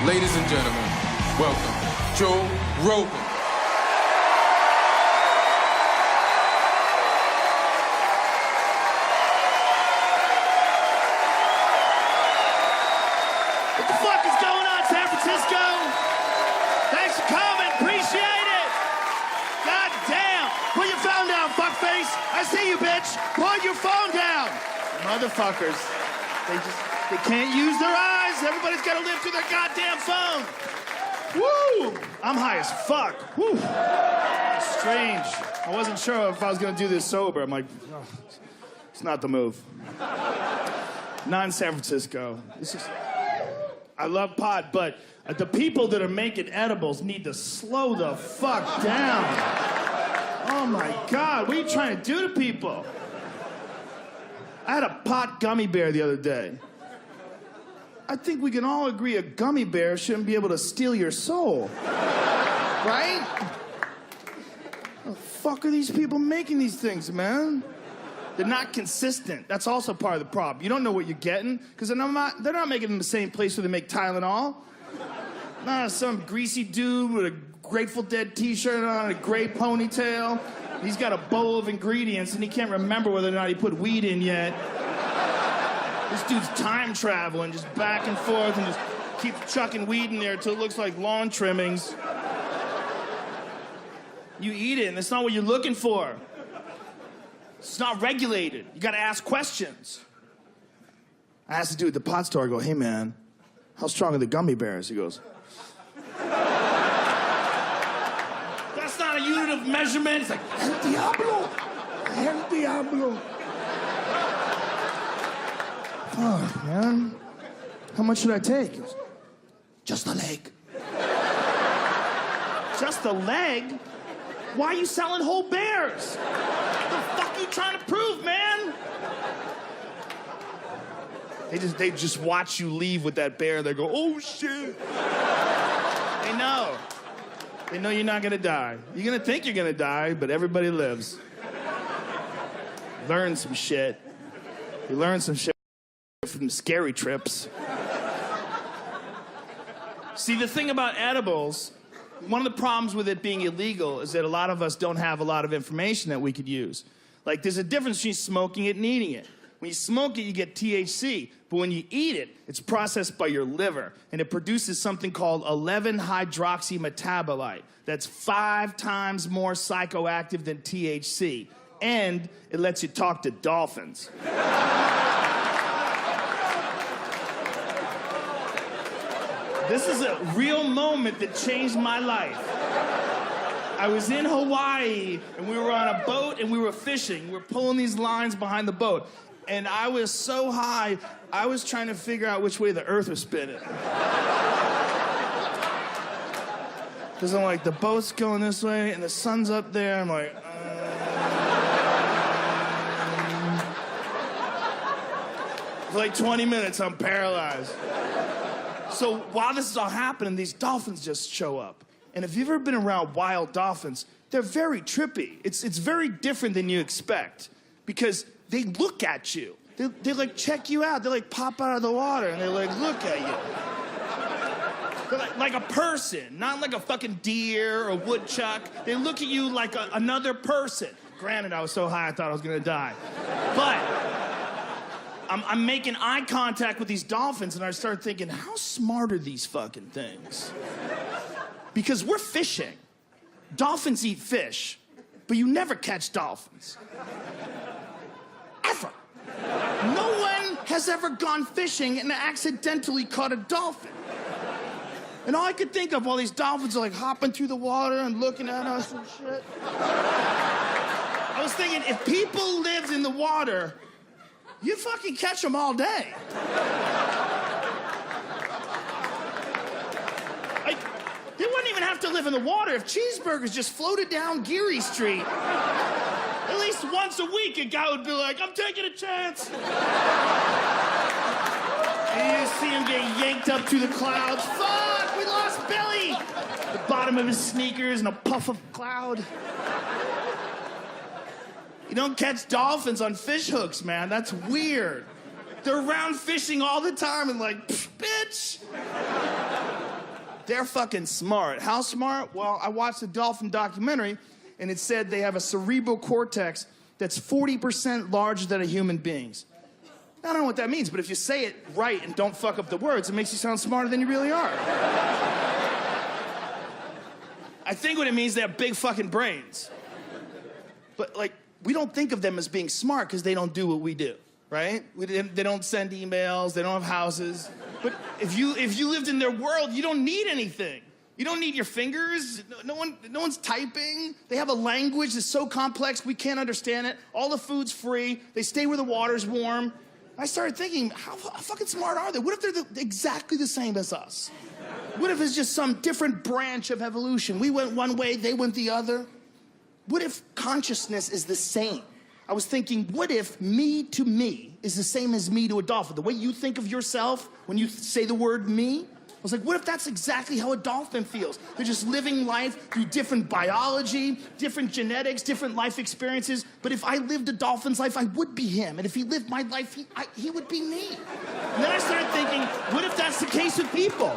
Ladies and gentlemen, welcome Joe Rogan. What the fuck is going on, San Francisco? Thanks for coming. Appreciate it. God damn. Put your phone down, fuckface. I see you, bitch. Put your phone down. Motherfuckers. They can't use their eyes. Everybody's got to live through their goddamn phone. Woo! I'm high as fuck. Woo! Strange. I wasn't sure if I was going to do this sober. I'm like, oh, it's not the move. Not in San Francisco. I love pot, but the people that are making edibles need to slow the fuck down. Oh my God, what are you trying to do to people? I had a pot gummy bear the other day. I think we can all agree a gummy bear shouldn't be able to steal your soul. Right? How the fuck are these people making these things, man? They're not consistent. That's also part of the problem. You don't know what you're getting, because they're not making it in the same place where they make Tylenol. Nah, some greasy dude with a Grateful Dead t-shirt on, a gray ponytail. He's got a bowl of ingredients, and he can't remember whether or not he put weed in yet. This dude's time traveling, just back and forth, and just keeps chucking weed in there until it looks like lawn trimmings. You eat it, and that's not what you're looking for. It's not regulated. You gotta ask questions. I asked the dude at the pot store, I go, hey man, how strong are the gummy bears? He goes, that's not a unit of measurement. It's like, El Diablo, El Diablo. Fuck, man. How much should I take? He goes, just a leg. Just a leg? Why are you selling whole bears? What the fuck are you trying to prove, man? They just watch you leave with that bear. They go, oh shit. They know. They know you're not gonna die. You're gonna think you're gonna die, but everybody lives. Learn some shit. You learn some shit from scary trips. See, the thing about edibles, one of the problems with it being illegal is that a lot of us don't have a lot of information that we could use. Like, there's a difference between smoking it and eating it. When you smoke it, you get THC, but when you eat it, it's processed by your liver, and it produces something called 11-hydroxymetabolite. That's 5 times more psychoactive than THC, and it lets you talk to dolphins. This is a real moment that changed my life. I was in Hawaii, and we were on a boat, and we were fishing. We were pulling these lines behind the boat. And I was so high, I was trying to figure out which way the earth was spinning. Because I'm like, the boat's going this way, and the sun's up there. I'm like, For like 20 minutes, I'm paralyzed. So while this is all happening, these dolphins just show up. And if you've ever been around wild dolphins, they're very trippy. It's very different than you expect, because they look at you. They like check you out. They like pop out of the water and they like look at you. They're like a person, not like a fucking deer or woodchuck. They look at you like another person. Granted, I was so high I thought I was gonna die. But I'm making eye contact with these dolphins, and I start thinking, how smart are these fucking things? Because we're fishing. Dolphins eat fish, but you never catch dolphins. Ever. No one has ever gone fishing and accidentally caught a dolphin. And all I could think of while these dolphins are like hopping through the water and looking at us and shit. I was thinking, if people lived in the water, you'd fucking catch them all day. They wouldn't even have to live in the water if cheeseburgers just floated down Geary Street. At least once a week, a guy would be like, I'm taking a chance. And you see him get yanked up through the clouds. Fuck, we lost Billy. The bottom of his sneakers and a puff of cloud. You don't catch dolphins on fish hooks, man. That's weird. They're around fishing all the time and like, bitch. They're fucking smart. How smart? Well, I watched a dolphin documentary, and it said they have a cerebral cortex that's 40% larger than a human being's. I don't know what that means, but if you say it right and don't fuck up the words, it makes you sound smarter than you really are. I think what it means, they have big fucking brains. But, like, we don't think of them as being smart because they don't do what we do, right? They don't send emails, they don't have houses. But if you lived in their world, you don't need anything. You don't need your fingers. No one's typing. They have a language that's so complex we can't understand it. All the food's free. They stay where the water's warm. I started thinking, how fucking smart are they? What if they're exactly the same as us? What if it's just some different branch of evolution? We went one way, they went the other. What if consciousness is the same? I was thinking, what if me to me is the same as me to a dolphin? The way you think of yourself when you say the word me? I was like, what if that's exactly how a dolphin feels? They're just living life through different biology, different genetics, different life experiences. But if I lived a dolphin's life, I would be him. And if he lived my life, he would be me. And then I started thinking, what if that's the case with people?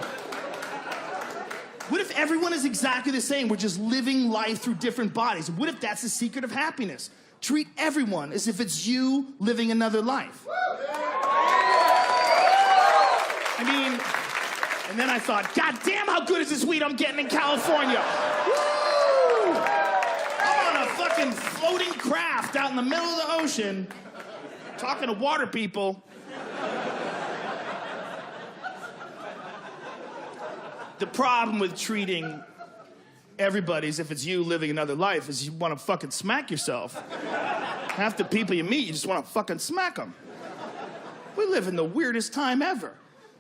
What if everyone is exactly the same? We're just living life through different bodies. What if that's the secret of happiness? Treat everyone as if it's you living another life. I mean, and then I thought, God damn, how good is this weed I'm getting in California? Woo! I'm on a fucking floating craft out in the middle of the ocean, talking to water people. The problem with treating everybody as if it's you living another life is you want to fucking smack yourself. Half the people you meet, you just want to fucking smack them. We live in the weirdest time ever.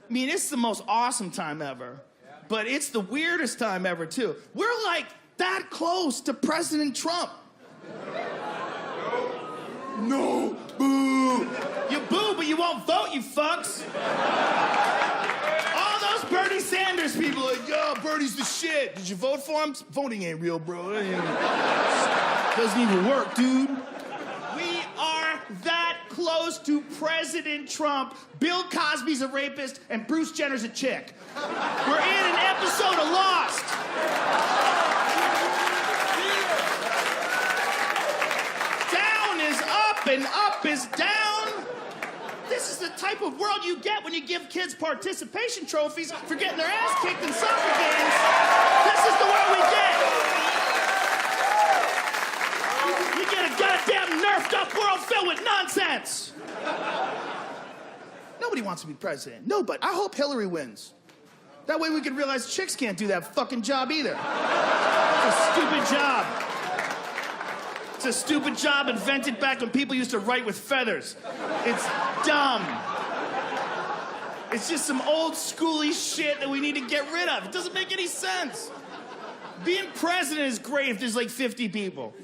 I mean, it's the most awesome time ever, but it's the weirdest time ever, too. We're like that close to President Trump. No, boo. You boo, but you won't vote, you fucks. All those Bernie Sanders people are like, yo, Bernie's the shit. Did you vote for him? Voting ain't real, bro. Doesn't even work, dude. We are that close to President Trump. Bill Cosby's a rapist, and Bruce Jenner's a chick. We're in an episode of Lost. Down is up and up is down. This is the type of world you get when you give kids participation trophies for getting their ass kicked in soccer games. This is the world we get. You get a goddamn nerfed up world filled with nonsense. Nobody wants to be president. Nobody. I hope Hillary wins. That way we can realize chicks can't do that fucking job either. It's a stupid job. It's a stupid job invented back when people used to write with feathers. It's dumb. It's just some old schooly shit that we need to get rid of. It doesn't make any sense. Being president is great if there's like 50 people.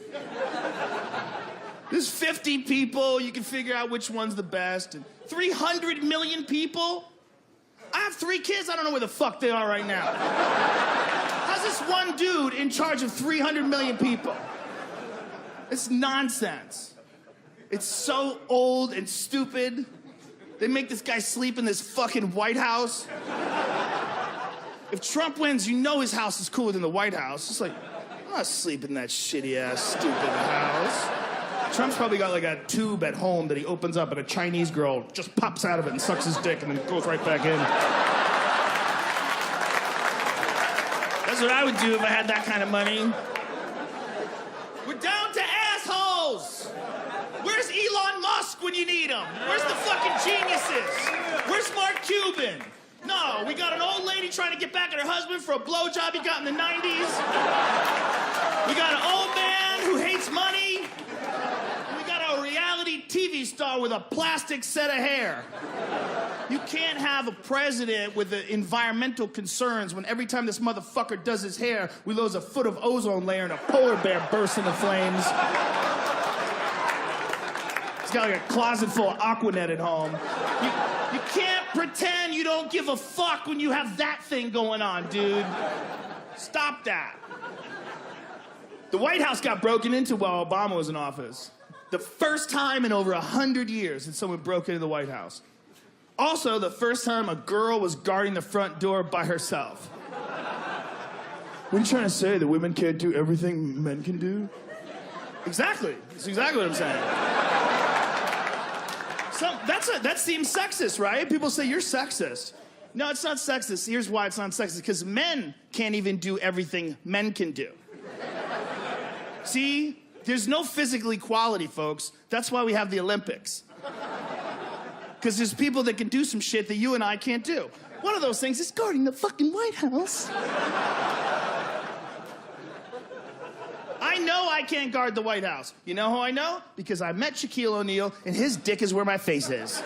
There's 50 people, you can figure out which one's the best. And 300 million people? I have 3 kids, I don't know where the fuck they are right now. How's this one dude in charge of 300 million people? It's nonsense. It's so old and stupid. They make this guy sleep in this fucking White House. If Trump wins, you know his house is cooler than the White House. It's like, I'm not sleeping in that shitty-ass, stupid house. Trump's probably got like a tube at home that he opens up and a Chinese girl just pops out of it and sucks his dick and then goes right back in. That's what I would do if I had that kind of money. We're down to assholes. Where's Elon Musk when you need him? Where's the fucking geniuses? Where's Mark Cuban? No, we got an old lady trying to get back at her husband for a blowjob he got in the 90s. We got an old man who hates money. We got a reality TV star with a plastic set of hair. You can't have a president with the environmental concerns when every time this motherfucker does his hair, we lose a foot of ozone layer and a polar bear bursts into flames. He's got like a closet full of Aquanet at home. You can't pretend you don't give a fuck when you have that thing going on, dude. Stop that. The White House got broken into while Obama was in office. The first time in over 100 years that someone broke into the White House. Also, the first time a girl was guarding the front door by herself. What are you trying to say? That women can't do everything men can do? Exactly. That's exactly what I'm saying. That seems sexist, right? People say you're sexist. No, it's not sexist. Here's why it's not sexist. Because men can't even do everything men can do. See? There's no physical equality, folks. That's why we have the Olympics. Because there's people that can do some shit that you and I can't do. One of those things is guarding the fucking White House. I know I can't guard the White House. You know how I know? Because I met Shaquille O'Neal, and his dick is where my face is.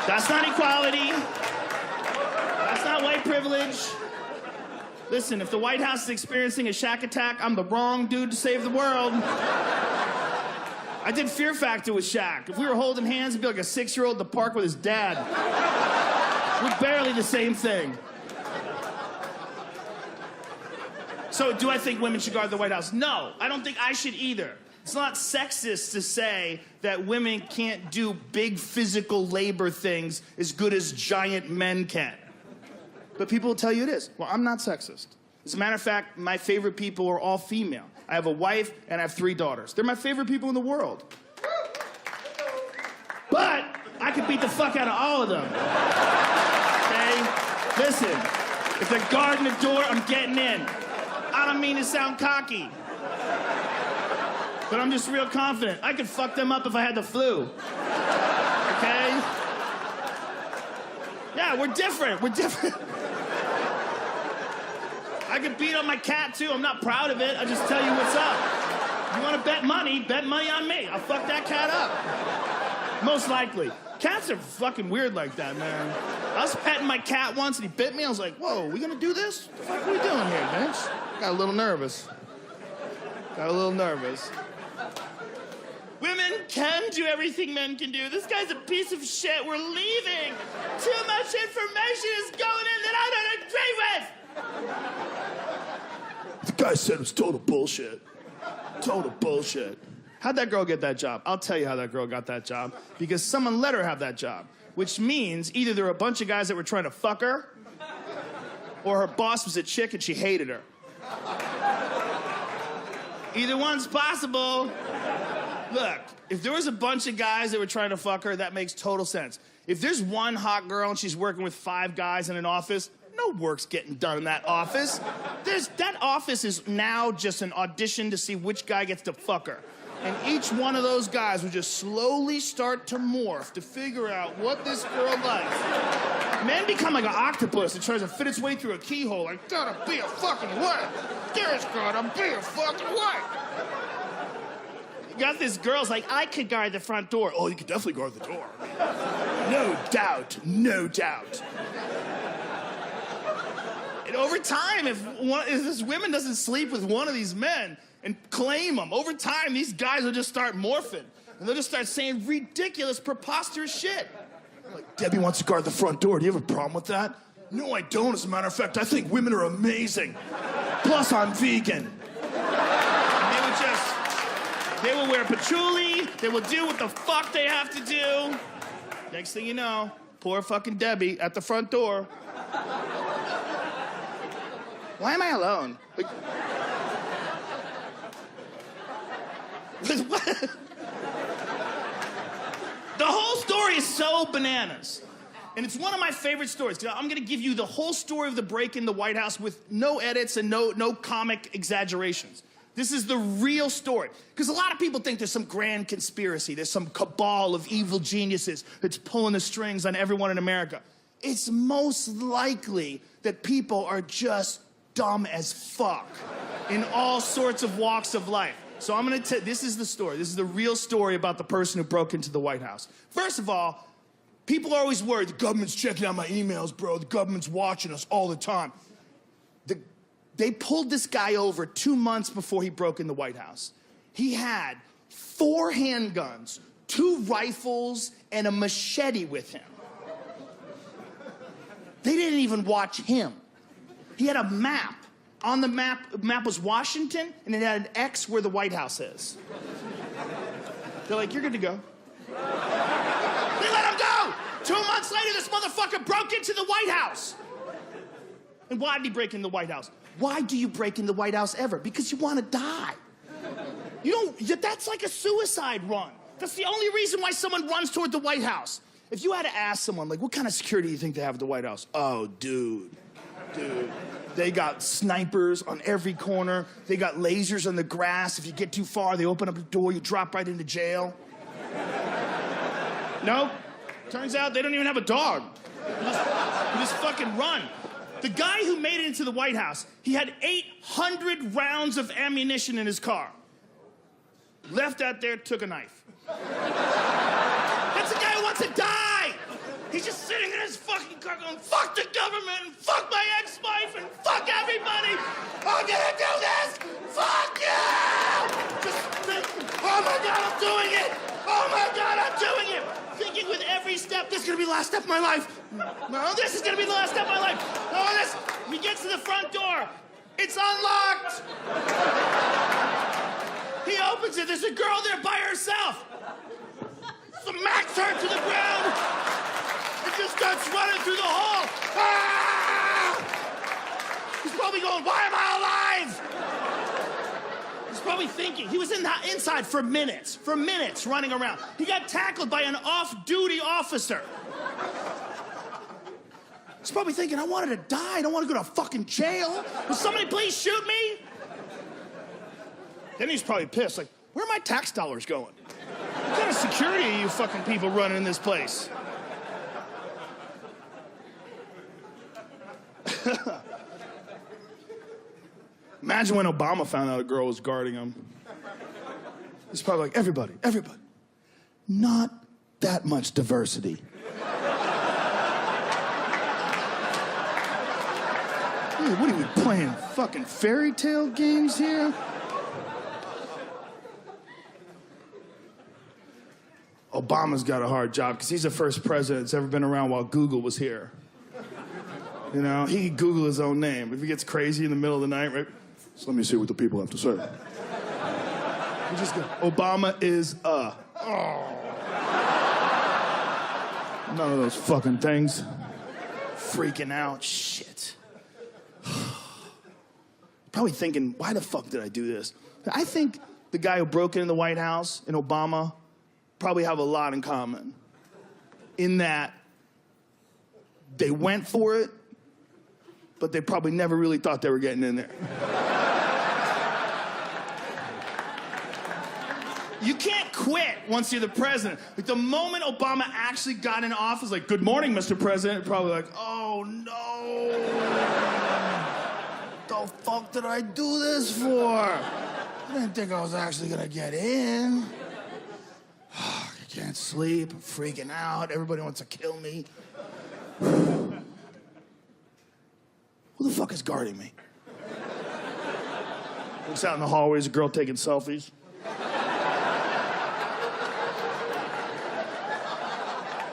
That's not equality. That's not white privilege. Listen, if the White House is experiencing a Shaq attack, I'm the wrong dude to save the world. I did Fear Factor with Shaq. If we were holding hands, it'd be like a 6-year-old at the park with his dad. We're barely the same thing. So, do I think women should guard the White House? No, I don't think I should either. It's not sexist to say that women can't do big physical labor things as good as giant men can. But people will tell you it is. Well, I'm not sexist. As a matter of fact, my favorite people are all female. I have a wife and I have 3 daughters. They're my favorite people in the world. But I could beat the fuck out of all of them. Okay? Listen, if they're guarding the door, I'm getting in. I don't mean to sound cocky. But I'm just real confident. I could fuck them up if I had the flu. Okay? Yeah, we're different. We're different. I could beat on my cat, too. I'm not proud of it. I just tell you what's up. You want to bet money on me. I'll fuck that cat up. Most likely. Cats are fucking weird like that, man. I was petting my cat once, and he bit me. I was like, whoa, we gonna do this? What the fuck are we doing here, bitch? Got a little nervous. Women can do everything men can do. This guy's a piece of shit. We're leaving. Too much information is going in that I don't agree with. The guy said it was total bullshit. Total bullshit. How'd that girl get that job? I'll tell you how that girl got that job. Because someone let her have that job. Which means either there were a bunch of guys that were trying to fuck her, or her boss was a chick and she hated her. Either one's possible. Look, if there was a bunch of guys that were trying to fuck her, that makes total sense. If there's one hot girl and she's working with 5 guys in an office, no work's getting done in that office. That office is now just an audition to see which guy gets to fuck her. And each one of those guys would just slowly start to morph to figure out what this girl likes. Men become like an octopus that tries to fit its way through a keyhole. Like, gotta be a fucking way. There's gotta be a fucking way. You got this girl's like, I could guard the front door. Oh, you could definitely guard the door. No doubt, no doubt. And over time, if this woman doesn't sleep with one of these men and claim them, over time, these guys will just start morphing. And they'll just start saying ridiculous, preposterous shit. Like, Debbie wants to guard the front door. Do you have a problem with that? No, I don't. As a matter of fact, I think women are amazing. Plus, I'm vegan. And they will wear patchouli. They will do what the fuck they have to do. Next thing you know, poor fucking Debbie at the front door. Why am I alone? Like, what? The whole story is so bananas. And it's one of my favorite stories. I'm going to give you the whole story of the break in the White House with no edits and no comic exaggerations. This is the real story. Because a lot of people think there's some grand conspiracy. There's some cabal of evil geniuses that's pulling the strings on everyone in America. It's most likely that people are just dumb as fuck in all sorts of walks of life. So I'm going to this is the story. This is the real story about the person who broke into the White House. First of all, people are always worried. The government's checking out my emails, bro. The government's watching us all the time. They pulled this guy over 2 months before he broke in the White House. He had 4 handguns, 2 rifles, and a machete with him. They didn't even watch him. He had a map. On the map was Washington, and it had an X where the White House is. They're like, you're good to go. They let him go! 2 months later, this motherfucker broke into the White House. And why did he break in the White House? Why do you break in the White House ever? Because you want to die. That's like a suicide run. That's the only reason why someone runs toward the White House. If you had to ask someone, like, what kind of security do you think they have at the White House? Oh, dude. They got snipers on every corner. They got lasers on the grass. If you get too far, they open up the door, you drop right into jail. No? Turns out they don't even have a dog. You just fucking run. The guy who made it into the White House, he had 800 rounds of ammunition in his car. Left that there, took a knife. That's a guy who wants to die. He's just sitting in his fucking car going, fuck the government, and fuck my ex-wife, and fuck everybody. I'm gonna do this. Fuck you. Just thinking, oh my God, I'm doing it. Oh my God, I'm doing it. Thinking with every step, this is gonna be the last step of my life. No, this is gonna be the last step of my life. No, this. He gets to the front door. It's unlocked. He opens it. There's a girl there by herself. Smacks her to the ground. And just starts running through the hall. Ah! He's probably going, why am I alive? He's probably thinking. He was inside for minutes running around. He got tackled by an off-duty officer. He's probably thinking, I wanted to die. I don't want to go to fucking jail. Will somebody please shoot me? Then he's probably pissed, like, where are my tax dollars going? What kind of security are you fucking people running in this place? Imagine when Obama found out a girl was guarding him. He's probably like, everybody. Not that much diversity. Hey, what are we playing? Fucking fairy tale games here? Obama's got a hard job because he's the first president that's ever been around while Google was here. You know, he can Google his own name. If he gets crazy in the middle of the night, right? So let me see what the people have to say. You just go, Obama is a. Oh. None of those fucking things. Freaking out. Shit. Probably thinking, why the fuck did I do this? I think the guy who broke into the White House and Obama probably have a lot in common. In that they went for it, but they probably never really thought they were getting in there. You can't quit once you're the president. Like the moment Obama actually got in office, like, good morning, Mr. President, probably like, oh no. What the fuck did I do this for? I didn't think I was actually gonna get in. I can't sleep, I'm freaking out, everybody wants to kill me. Who the fuck is guarding me? Looks out in the hallway, there's a girl taking selfies.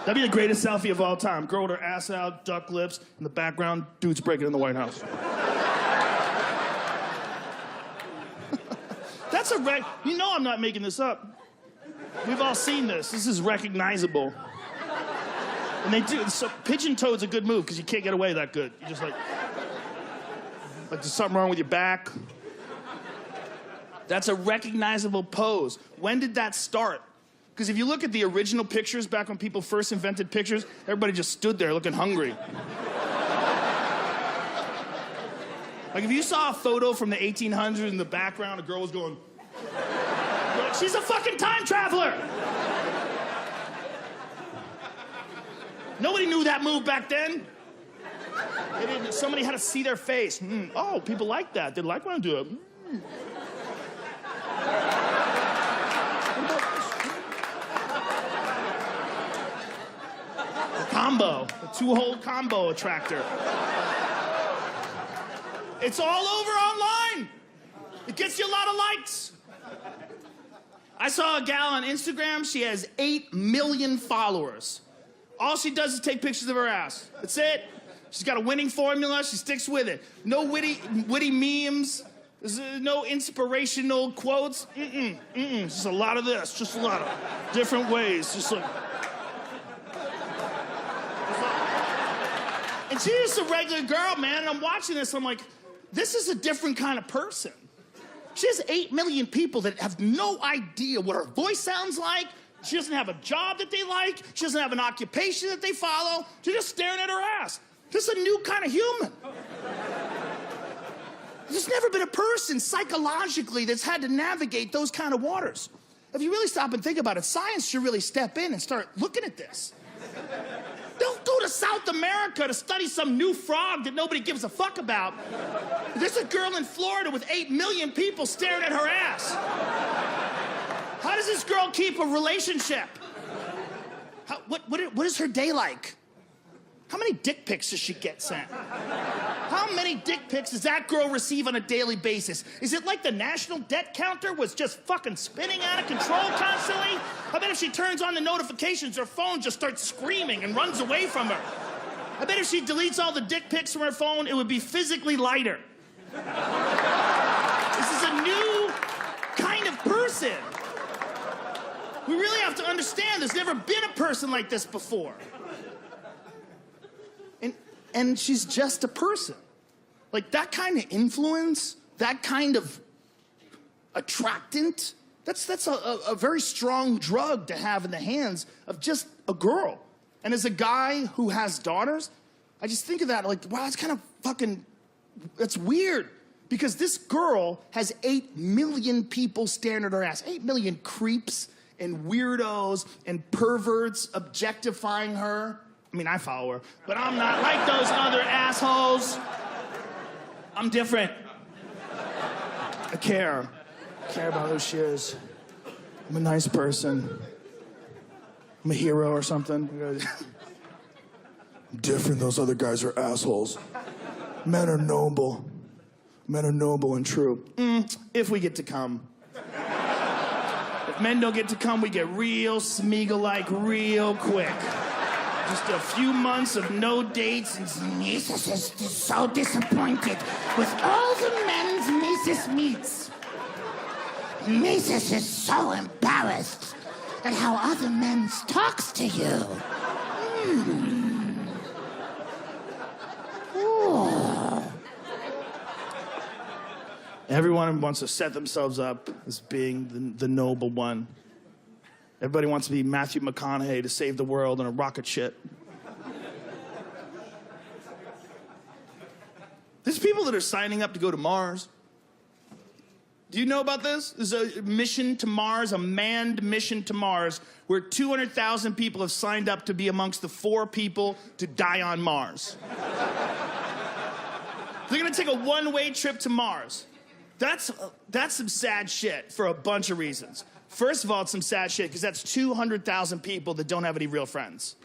That'd be the greatest selfie of all time. Girl with her ass out, duck lips, in the background, dude's breaking in the White House. That's you know I'm not making this up. We've all seen this. This is recognizable. And they do. So pigeon toad's a good move because you can't get away that good. You just like there's something wrong with your back. That's a recognizable pose. When did that start? Because if you look at the original pictures back when people first invented pictures, everybody just stood there looking hungry. Like if you saw a photo from the 1800s in the background, a girl was going, you're like, she's a fucking time traveler. Nobody knew that move back then. Somebody had to see their face. Oh, people like that. They like when I do it. The combo, the two-hole combo attractor. It's all over online. It gets you a lot of likes. I saw a gal on Instagram. She has 8 million followers. All she does is take pictures of her ass. That's it. She's got a winning formula. She sticks with it. No witty memes. There's no inspirational quotes. Just a lot of this. Just a lot of different ways. Just like. And And she's just a regular girl, man. And I'm watching this, I'm like, this is a different kind of person. She has 8 million people that have no idea what her voice sounds like. She doesn't have a job that they like. She doesn't have an occupation that they follow. She's just staring at her ass. This is a new kind of human. There's never been a person psychologically that's had to navigate those kind of waters. If you really stop and think about it, science should really step in and start looking at this. Don't go to South America to study some new frog that nobody gives a fuck about. There's a girl in Florida with 8 million people staring at her ass. How does this girl keep a relationship? What is her day like? How many dick pics does she get sent? How many dick pics does that girl receive on a daily basis? Is it like the national debt counter was just fucking spinning out of control constantly? I bet if she turns on the notifications, her phone just starts screaming and runs away from her. I bet if she deletes all the dick pics from her phone, it would be physically lighter. This is a new kind of person. We really have to understand there's never been a person like this before. And she's just a person. Like, that kind of influence, that kind of attractant, that's a very strong drug to have in the hands of just a girl. And as a guy who has daughters, I just think of that like, wow, it's kind of fucking, that's weird. Because this girl has 8 million people staring at her ass. 8 million creeps and weirdos and perverts objectifying her. I mean, I follow her, but I'm not like those other assholes. I'm different. I care. I care about who she is. I'm a nice person. I'm a hero or something. I'm different. Those other guys are assholes. Men are noble. Men are noble and true. If we get to come. If men don't get to come, we get real Smeagol-like real quick. Just a few months of no dates, and Mises is so disappointed with all the men Mises meets. Mises is so embarrassed at how other men talks to you. Everyone wants to set themselves up as being the noble one. Everybody wants to be Matthew McConaughey to save the world in a rocket ship. There's people that are signing up to go to Mars. Do you know about this? There's a mission to Mars, a manned mission to Mars, where 200,000 people have signed up to be amongst the 4 people to die on Mars. They're gonna take a one-way trip to Mars. That's some sad shit for a bunch of reasons. First of all, it's some sad shit, because that's 200,000 people that don't have any real friends.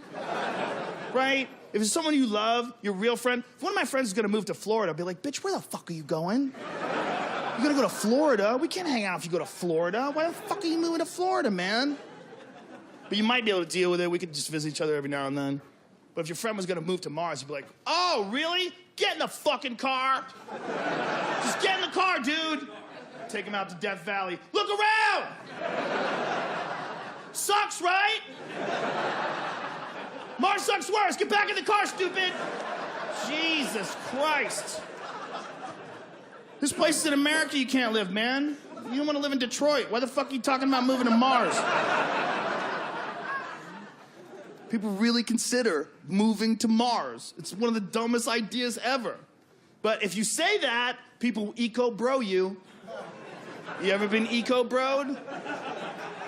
Right? If it's someone you love, your real friend, if one of my friends is gonna move to Florida, I'll be like, bitch, where the fuck are you going? You're gonna go to Florida? We can't hang out if you go to Florida. Why the fuck are you moving to Florida, man? But you might be able to deal with it. We could just visit each other every now and then. But if your friend was gonna move to Mars, you'd be like, oh, really? Get in the fucking car. Just get in the car, dude. Take him out to Death Valley. Look around! Sucks, right? Mars sucks worse. Get back in the car, stupid. Jesus Christ. There's places in America you can't live, man. You don't want to live in Detroit. Why the fuck are you talking about moving to Mars? People really consider moving to Mars. It's one of the dumbest ideas ever. But if you say that, people eco-bro you. You ever been eco-broed?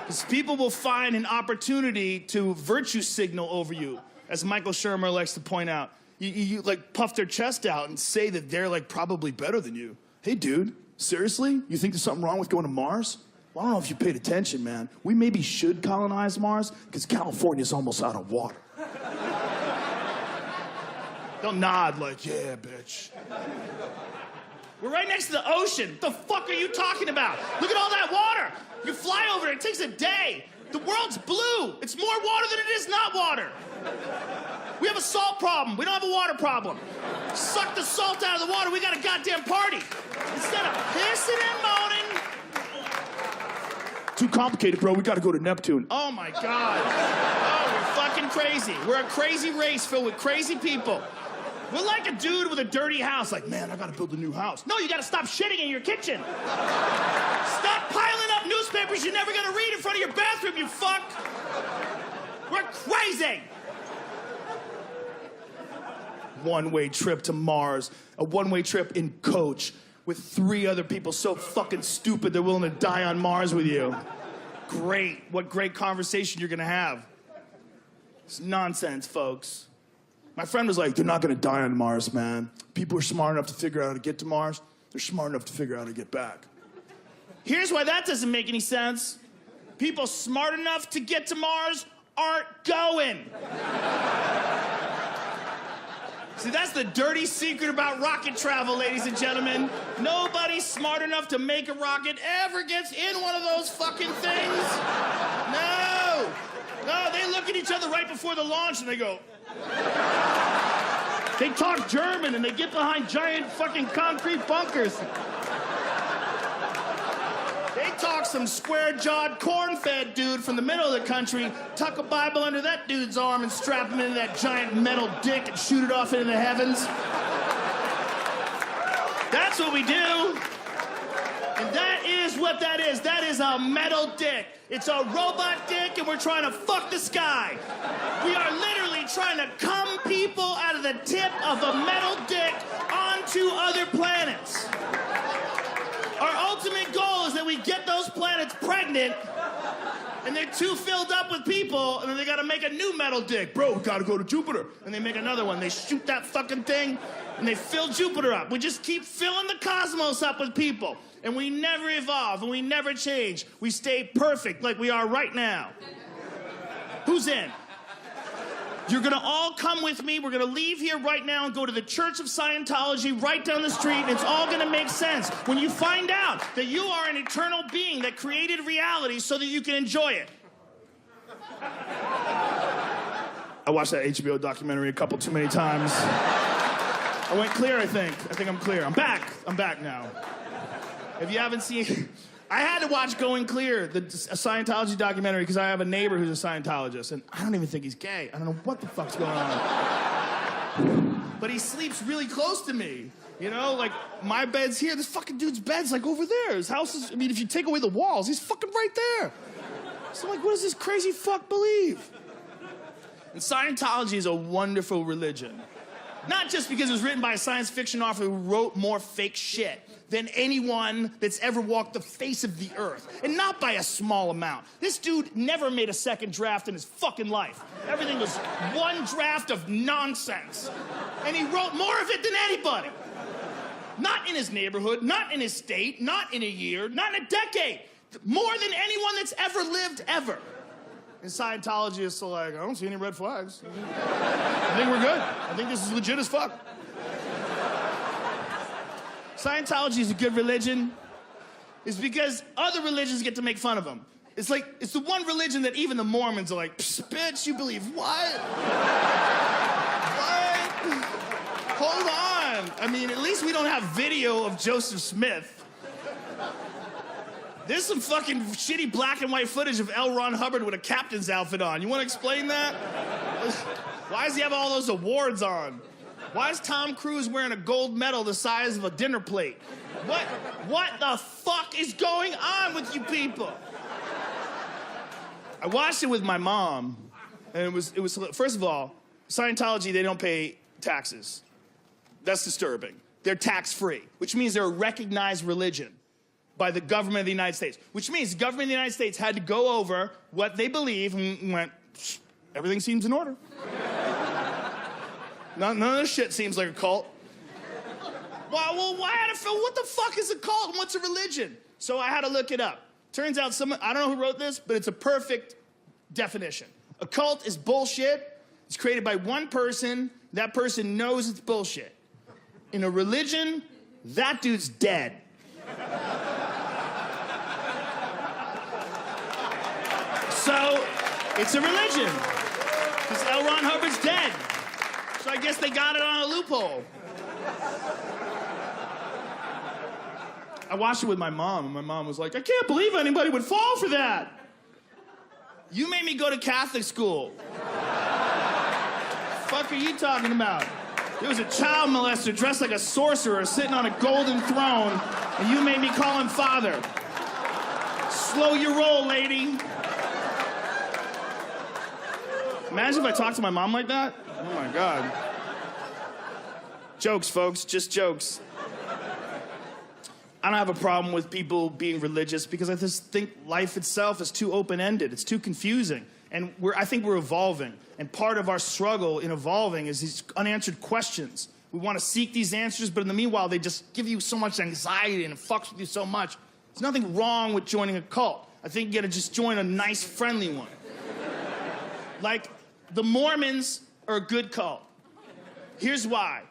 Because people will find an opportunity to virtue signal over you, as Michael Shermer likes to point out. You like puff their chest out and say that they're like probably better than you. Hey, dude, seriously? You think there's something wrong with going to Mars? Well, I don't know if you paid attention, man. We maybe should colonize Mars because California's almost out of water. They'll nod like, yeah, bitch. We're right next to the ocean. What the fuck are you talking about? Look at all that water. You fly over it, it takes a day. The world's blue. It's more water than it is not water. We have a salt problem. We don't have a water problem. Suck the salt out of the water. We got a goddamn party. Instead of pissing and moaning. Too complicated, bro. We gotta go to Neptune. Oh, my God. Oh, we're fucking crazy. We're a crazy race filled with crazy people. We're like a dude with a dirty house, like, man, I gotta build a new house. No, you gotta stop shitting in your kitchen. Stop piling up newspapers you're never gonna read in front of your bathroom, you fuck. We're crazy. One-way trip to Mars, a one-way trip in coach with 3 other people so fucking stupid they're willing to die on Mars with you. Great. What great conversation you're gonna have. It's nonsense, folks. My friend was like, they're not gonna die on Mars, man. People are smart enough to figure out how to get to Mars. They're smart enough to figure out how to get back. Here's why that doesn't make any sense. People smart enough to get to Mars aren't going. See, that's the dirty secret about rocket travel, ladies and gentlemen. Nobody smart enough to make a rocket ever gets in one of those fucking things. No. No, they look at each other right before the launch and they go. They talk German and they get behind giant fucking concrete bunkers. They talk some square-jawed, corn-fed dude from the middle of the country, tuck a Bible under that dude's arm and strap him into that giant metal dick and shoot it off into the heavens. That's what we do. And that is what that is. That is a metal dick. It's a robot dick, and we're trying to fuck the sky. We are literally trying to cum people out of the tip of a metal dick onto other planets. Our ultimate goal is that we get those planets pregnant, and they're too filled up with people, and then they gotta make a new metal dick. Bro, we gotta go to Jupiter. And they make another one. They shoot that fucking thing, and they fill Jupiter up. We just keep filling the cosmos up with people. And we never evolve, and we never change. We stay perfect like we are right now. Who's in? You're gonna all come with me. We're gonna leave here right now and go to the Church of Scientology right down the street, and it's all gonna make sense when you find out that you are an eternal being that created reality so that you can enjoy it. I watched that HBO documentary a couple too many times. I went clear, I think. I think I'm clear. I'm back. I'm back now. If you haven't seen... I had to watch Going Clear, a Scientology documentary, because I have a neighbor who's a Scientologist, and I don't even think he's gay. I don't know what the fuck's going on. But he sleeps really close to me. You know, like, my bed's here. This fucking dude's bed's, like, over there. His house is... I mean, if you take away the walls, he's fucking right there. So, like, what does this crazy fuck believe? And Scientology is a wonderful religion. Not just because it was written by a science fiction author who wrote more fake shit than anyone that's ever walked the face of the earth. And not by a small amount. This dude never made a second draft in his fucking life. Everything was one draft of nonsense. And he wrote more of it than anybody. Not in his neighborhood, not in his state, not in a year, not in a decade. More than anyone that's ever lived, ever. And Scientology is still like, I don't see any red flags. I think we're good. I think this is legit as fuck. Scientology is a good religion. It's because other religions get to make fun of them. It's like, it's the one religion that even the Mormons are like, bitch, you believe what? What? Hold on. I mean, at least we don't have video of Joseph Smith. There's some fucking shitty black and white footage of L. Ron Hubbard with a captain's outfit on. You want to explain that? Why does he have all those awards on? Why is Tom Cruise wearing a gold medal the size of a dinner plate? What the fuck is going on with you people? I watched it with my mom, and it was first of all, Scientology, they don't pay taxes. That's disturbing. They're tax-free, which means they're a recognized religion by the government of the United States, which means the government of the United States had to go over what they believe and went, everything seems in order. None of this shit seems like a cult. Well, what the fuck is a cult and what's a religion? So I had to look it up. Turns out I don't know who wrote this, but it's a perfect definition. A cult is bullshit. It's created by one person. That person knows it's bullshit. In a religion, that dude's dead. So, it's a religion. Because L. Ron Hubbard's dead. So I guess they got it on a loophole. I watched it with my mom, and my mom was like, I can't believe anybody would fall for that. You made me go to Catholic school. Fuck are you talking about? There was a child molester dressed like a sorcerer sitting on a golden throne, and you made me call him father. Slow your roll, lady. Imagine if I talked to my mom like that. Oh my God. Jokes, folks, just jokes. I don't have a problem with people being religious because I just think life itself is too open-ended. It's too confusing. And I think we're evolving. And part of our struggle in evolving is these unanswered questions. We want to seek these answers, but in the meanwhile, they just give you so much anxiety and it fucks with you so much. There's nothing wrong with joining a cult. I think you gotta just join a nice, friendly one. Like, the Mormons are a good cult. Here's why.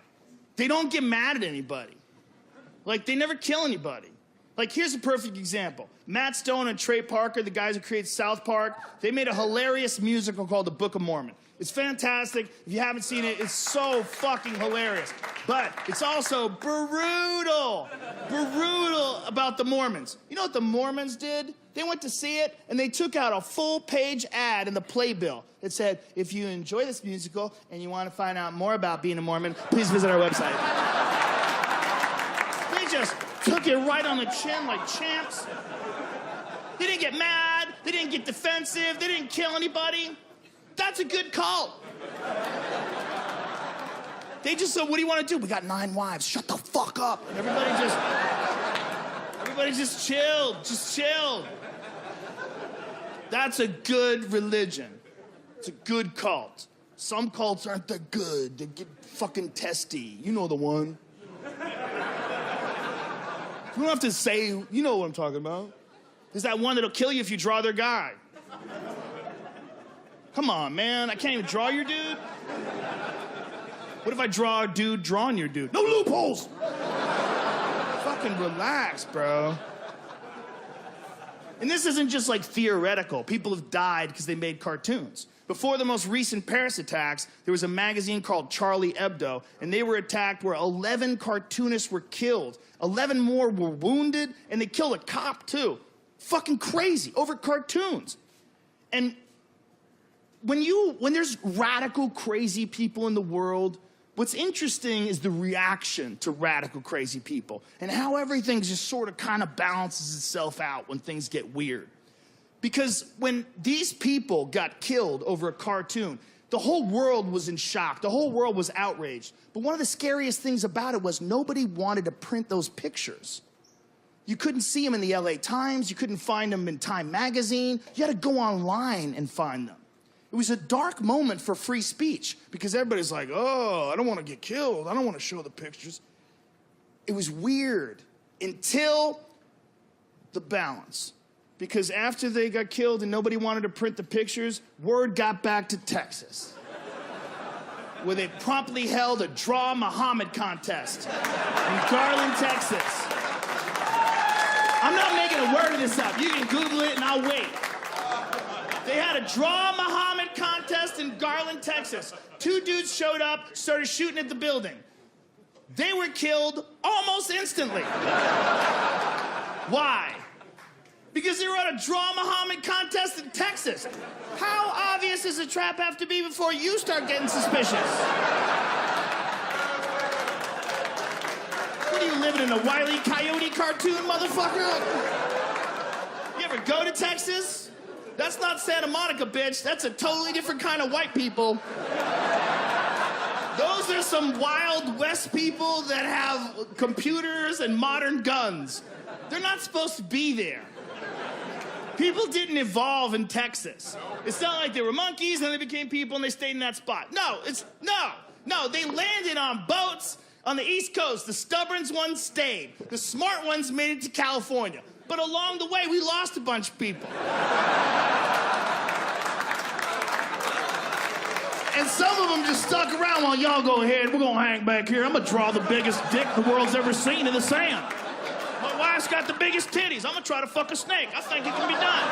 They don't get mad at anybody. Like, they never kill anybody. Like, here's a perfect example. Matt Stone and Trey Parker, the guys who created South Park, they made a hilarious musical called The Book of Mormon. It's fantastic. If you haven't seen it, it's so fucking hilarious. But it's also brutal. Brutal about the Mormons. You know what the Mormons did? They went to see it, and they took out a full-page ad in the Playbill that said, if you enjoy this musical and you want to find out more about being a Mormon, please visit our website. They just took it right on the chin like champs. They didn't get mad. They didn't get defensive. They didn't kill anybody. That's a good cult. They just said, what do you want to do? We got 9 wives. Shut the fuck up. And everybody just chilled. Just chilled. That's a good religion. It's a good cult. Some cults aren't that good. They get fucking testy. You know the one. You don't have to say, you know what I'm talking about. There's that one that'll kill you if you draw their guy. Come on, man. I can't even draw your dude. What if I draw a dude drawing your dude? No loopholes! Fucking relax, bro. And this isn't just like theoretical. People have died because they made cartoons. Before the most recent Paris attacks, there was a magazine called Charlie Hebdo, and they were attacked where 11 cartoonists were killed. 11 more were wounded, and they killed a cop, too. Fucking crazy, over cartoons. And when there's radical, crazy people in the world, what's interesting is the reaction to radical, crazy people, and how everything just sort of kind of balances itself out when things get weird. Because when these people got killed over a cartoon, the whole world was in shock. The whole world was outraged. But one of the scariest things about it was nobody wanted to print those pictures. You couldn't see them in the LA Times. You couldn't find them in Time Magazine. You had to go online and find them. It was a dark moment for free speech because everybody's like, oh, I don't want to get killed. I don't want to show the pictures. It was weird until the balance. Because after they got killed and nobody wanted to print the pictures, word got back to Texas, where they promptly held a Draw Muhammad contest in Garland, Texas. I'm not making a word of this up. You can Google it and I'll wait. They had a Draw Muhammad contest in Garland, Texas. 2 dudes showed up, started shooting at the building. They were killed almost instantly. Why? Because they were at a Draw Muhammad contest in Texas. How obvious does a trap have to be before you start getting suspicious? What are you living in, a Wile E. Coyote cartoon, motherfucker? You ever go to Texas? That's not Santa Monica, bitch. That's a totally different kind of white people. Those are some Wild West people that have computers and modern guns. They're not supposed to be there. People didn't evolve in Texas. It's not like they were monkeys and they became people and they stayed in that spot. No, they landed on boats on the East Coast. The stubborn ones stayed. The smart ones made it to California. But along the way, we lost a bunch of people. And some of them just stuck around while y'all go ahead. We're gonna hang back here. I'm gonna draw the biggest dick the world's ever seen in the sand. My wife's got the biggest titties. I'm gonna try to fuck a snake. I think it can be done.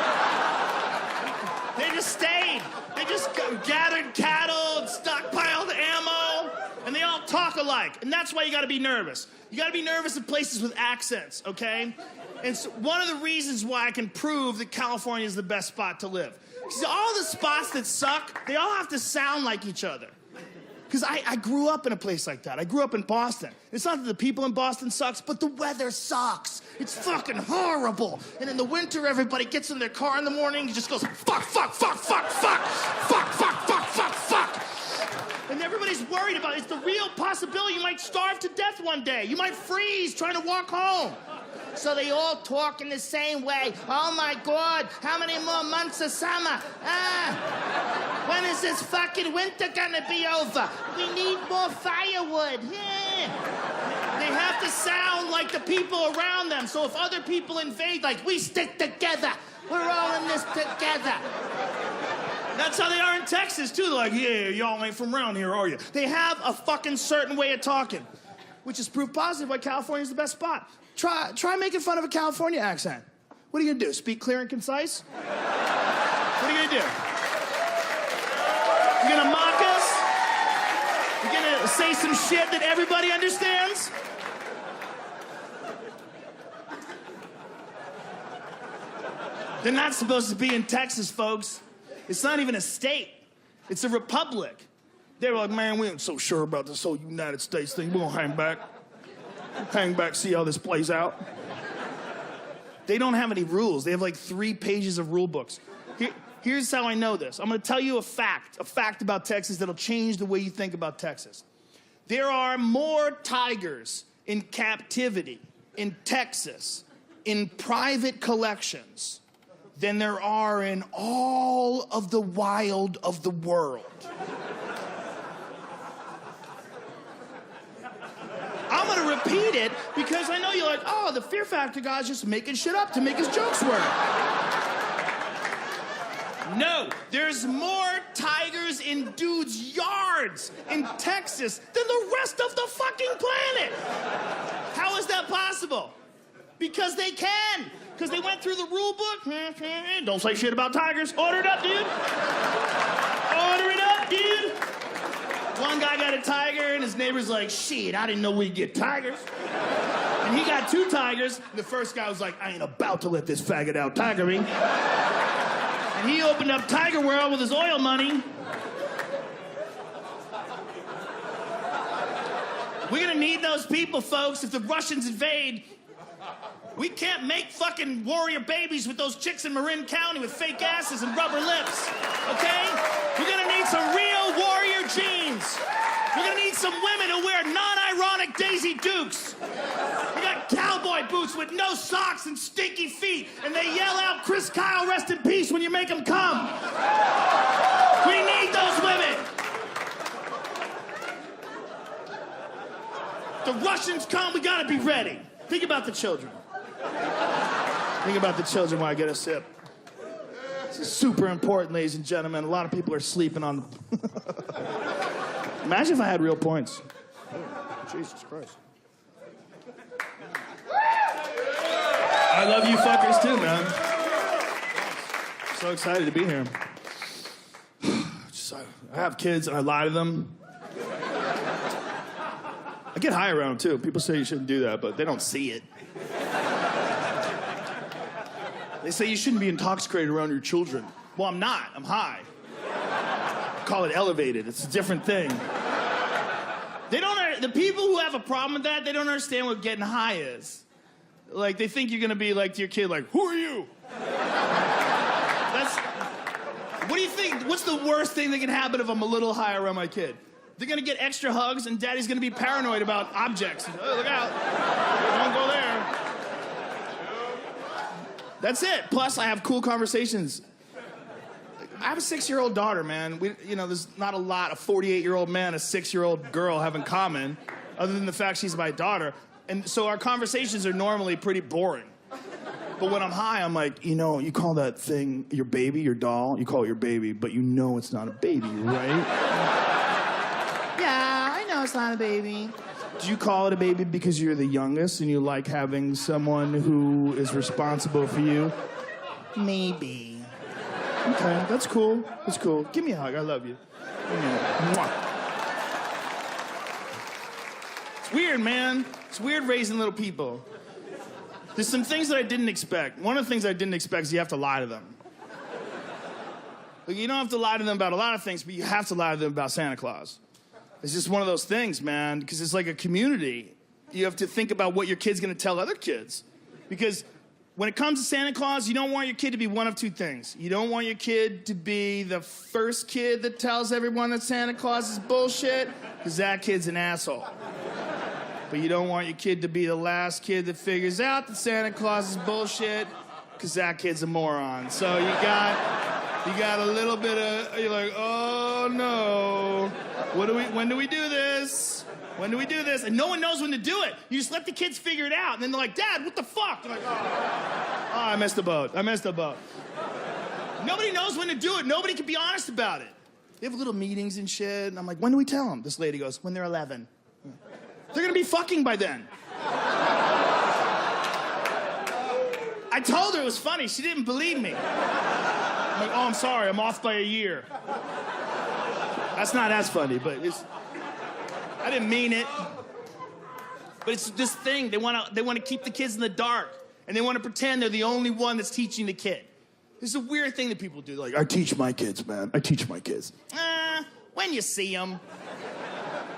They just stayed. They just gathered cattle and stockpiled ammo, and they all talk alike. And that's why you gotta be nervous. You gotta be nervous in places with accents, okay? And so one of the reasons why I can prove that California is the best spot to live. Because all the spots that suck, they all have to sound like each other. Because I grew up in a place like that. I grew up in Boston. It's not that the people in Boston sucks, but the weather sucks. It's fucking horrible. And in the winter, everybody gets in their car in the morning and just goes, fuck, fuck, fuck, fuck, fuck, fuck, fuck, fuck, fuck, fuck. And everybody's worried about it. It's the real possibility you might starve to death one day. You might freeze trying to walk home. So they all talk in the same way. Oh my God, how many more months of summer? When is this fucking winter gonna be over? We need more firewood. Yeah. They have to sound like the people around them. So if other people invade, like, we stick together. We're all in this together. That's how they are in Texas, too. They're like, yeah, y'all ain't from around here, are you? They have a fucking certain way of talking, which is proof positive why California's the best spot. Try making fun of a California accent. What are you gonna do, speak clear and concise? What are you gonna do? You gonna mock us? You gonna say some shit that everybody understands? They're not supposed to be in Texas, folks. It's not even a state. It's a republic. They were like, man, we ain't so sure about this whole United States thing. We're gonna hang back. Hang back, see how this plays out. They don't have any rules. They have like 3 pages of rule books. Here's how I know this. I'm gonna tell you a fact about Texas that'll change the way you think about Texas. There are more tigers in captivity in Texas in private collections than there are in all of the wild of the world. I'm gonna repeat it because I know you're like, oh, the Fear Factor guy's just making shit up to make his jokes work. No, there's more tigers in dudes' yards in Texas than the rest of the fucking planet. How is that possible? Because they can. Because they went through the rule book. Don't say shit about tigers. Order it up, dude. Order it up, dude. One guy got a tiger, and his neighbor's like, shit, I didn't know we'd get tigers. And he got 2 tigers. And the first guy was like, I ain't about to let this faggot out tiger me. And he opened up Tiger World with his oil money. We're gonna need those people, folks, if the Russians invade. We can't make fucking warrior babies with those chicks in Marin County with fake asses and rubber lips, okay? We're gonna need some real warrior genes. We're gonna need some women who wear non-ironic Daisy Dukes. We got cowboy boots with no socks and stinky feet, and they yell out, Chris Kyle, rest in peace, when you make them come. We need those women. The Russians come, we gotta be ready. Think about the children. Think about the children while I get a sip. This is super important, ladies and gentlemen. A lot of people are sleeping on Imagine if I had real points. Jesus Christ. I love you fuckers too, man. So excited to be here. I have kids and I lie to them. I get high around them too. People say you shouldn't do that, but they don't see it. They say you shouldn't be intoxicated around your children. Well, I'm not. I'm high. Call it elevated. It's a different thing. The people who have a problem with that, they don't understand what getting high is. Like, they think you're gonna be like to your kid, like, who are you? What do you think? What's the worst thing that can happen if I'm a little high around my kid? They're gonna get extra hugs, and daddy's gonna be paranoid about objects. Oh, look out. Don't go there. That's it. Plus, I have cool conversations. I have a 6-year-old daughter, man. There's not a lot a 48-year-old man, a 6-year-old girl have in common, other than the fact she's my daughter. And so our conversations are normally pretty boring. But when I'm high, I'm like, you call that thing your baby, your doll? You call it your baby, but you know it's not a baby, right? Yeah, I know it's not a baby. Do you call it a baby because you're the youngest and you like having someone who is responsible for you? Maybe. Okay, that's cool. That's cool. Give me a hug. I love you. Give me a hug. Mwah. It's weird, man. It's weird raising little people. There's some things that I didn't expect. One of the things I didn't expect is you have to lie to them. Like, you don't have to lie to them about a lot of things, but you have to lie to them about Santa Claus. It's just one of those things, man, because it's like a community. You have to think about what your kid's gonna tell other kids. Because when it comes to Santa Claus, you don't want your kid to be one of two things. You don't want your kid to be the first kid that tells everyone that Santa Claus is bullshit, because that kid's an asshole. But you don't want your kid to be the last kid that figures out that Santa Claus is bullshit, because that kid's a moron. So you got a little bit of, you're like, oh no, when do we do this? When do we do this? And no one knows when to do it. You just let the kids figure it out. And then they're like, Dad, what the fuck? They're like, oh, I missed the boat. Nobody knows when to do it. Nobody can be honest about it. They have little meetings and shit. And I'm like, when do we tell them? This lady goes, when they're 11. They're gonna be fucking by then. I told her it was funny. She didn't believe me. I'm like, oh, I'm sorry. I'm off by a year. That's not as funny, but I didn't mean it. But it's this thing. They want to keep the kids in the dark. And they want to pretend they're the only one that's teaching the kid. This is a weird thing that people do. Like, I teach my kids, man. I teach my kids. When you see them.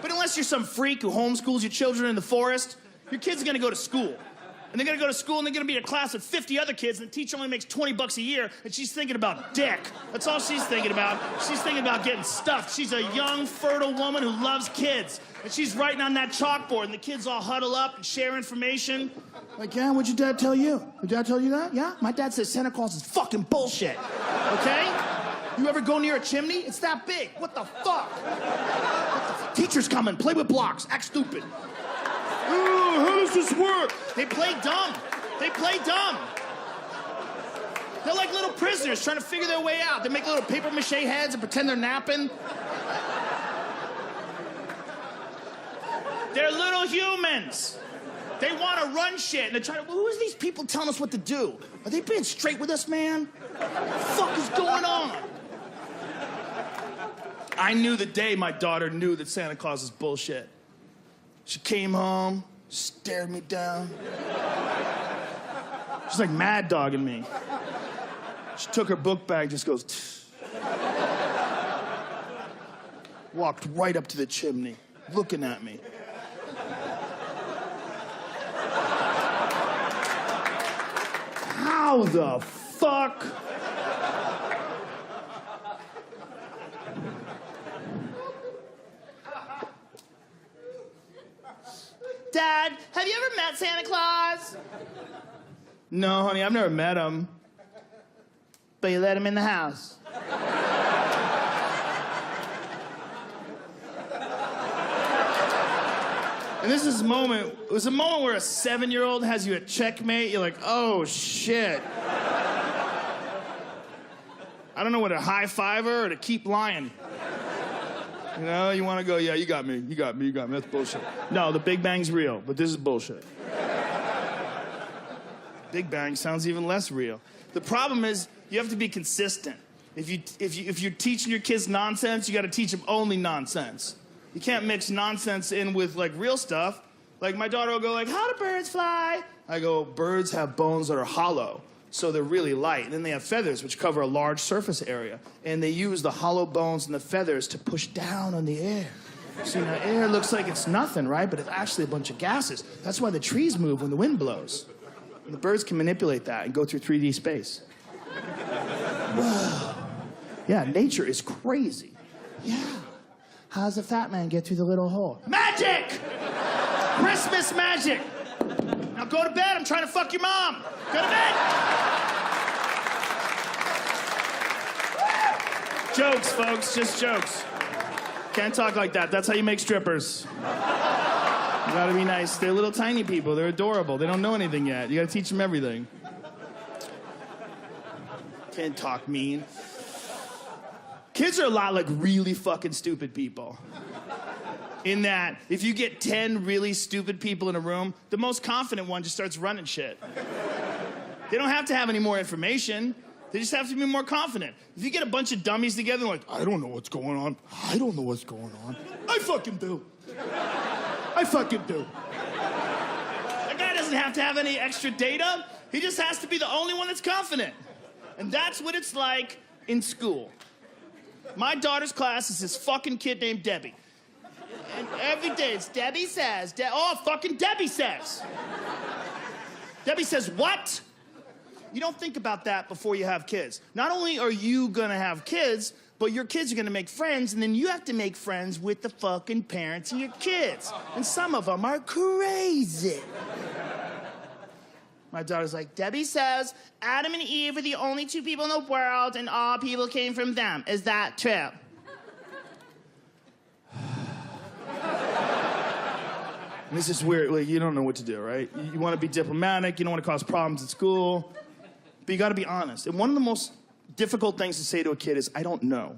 But unless you're some freak who homeschools your children in the forest, your kid's going to go to school. And they're going to go to school and they're going to be in a class with 50 other kids and the teacher only makes $20 a year and she's thinking about dick. That's all she's thinking about. She's thinking about getting stuffed. She's a young, fertile woman who loves kids. And she's writing on that chalkboard and the kids all huddle up and share information. Like, yeah, what'd your dad tell you? Your dad tell you that? Yeah? My dad says Santa Claus is fucking bullshit. Okay? You ever go near a chimney? It's that big. What the fuck? Teacher's coming. Play with blocks. Act stupid. Ooh, how does this work? They play dumb. They're like little prisoners trying to figure their way out. They make little paper mache heads and pretend they're napping. They're little humans. They want to run shit, and they're trying to, who is these people telling us what to do? Are they being straight with us, man? What the fuck is going on? I knew the day my daughter knew that Santa Claus is bullshit. She came home, stared me down. She's like mad dogging me. She took her book bag, just goes, walked right up to the chimney, looking at me. How the fuck? Dad, have you ever met Santa Claus? No, honey, I've never met him. But you let him in the house. And this is a moment, it was a moment where a 7-year-old has you at checkmate. You're like, oh, shit. I don't know what to high-five her or to keep lying. You know, you want to go, yeah, you got me. That's bullshit. No, the Big Bang's real, but this is bullshit. Big Bang sounds even less real. The problem is you have to be consistent. If you're teaching your kids nonsense, you got to teach them only nonsense. You can't mix nonsense in with, like, real stuff. Like, my daughter will go, like, how do birds fly? I go, birds have bones that are hollow, so they're really light. And then they have feathers, which cover a large surface area. And they use the hollow bones and the feathers to push down on the air. So, you know, air looks like it's nothing, right? But it's actually a bunch of gases. That's why the trees move when the wind blows. And the birds can manipulate that and go through 3D space. Whoa. Yeah, nature is crazy. Yeah. How does a fat man get through the little hole? Magic! Christmas magic! Now go to bed. I'm trying to fuck your mom. Go to bed! Jokes, folks. Just jokes. Can't talk like that. That's how you make strippers. You gotta be nice. They're little tiny people. They're adorable. They don't know anything yet. You gotta teach them everything. Can't talk mean. Kids are a lot like really fucking stupid people. In that, if you get 10 really stupid people in a room, the most confident one just starts running shit. They don't have to have any more information. They just have to be more confident. If you get a bunch of dummies together and like, I don't know what's going on. I don't know what's going on. I fucking do. I fucking do. That guy doesn't have to have any extra data. He just has to be the only one that's confident. And that's what it's like in school. My daughter's class is this fucking kid named Debbie. And every day it's Debbie says. Fucking Debbie says. Debbie says what? You don't think about that before you have kids. Not only are you gonna have kids, but your kids are gonna make friends, and then you have to make friends with the fucking parents of your kids. And some of them are crazy. My daughter's like, Debbie says Adam and Eve are the only two people in the world, and all people came from them. Is that true? And this is weird. Like, you don't know what to do, right? You want to be diplomatic. You don't want to cause problems at school. But you got to be honest. And one of the most difficult things to say to a kid is, I don't know.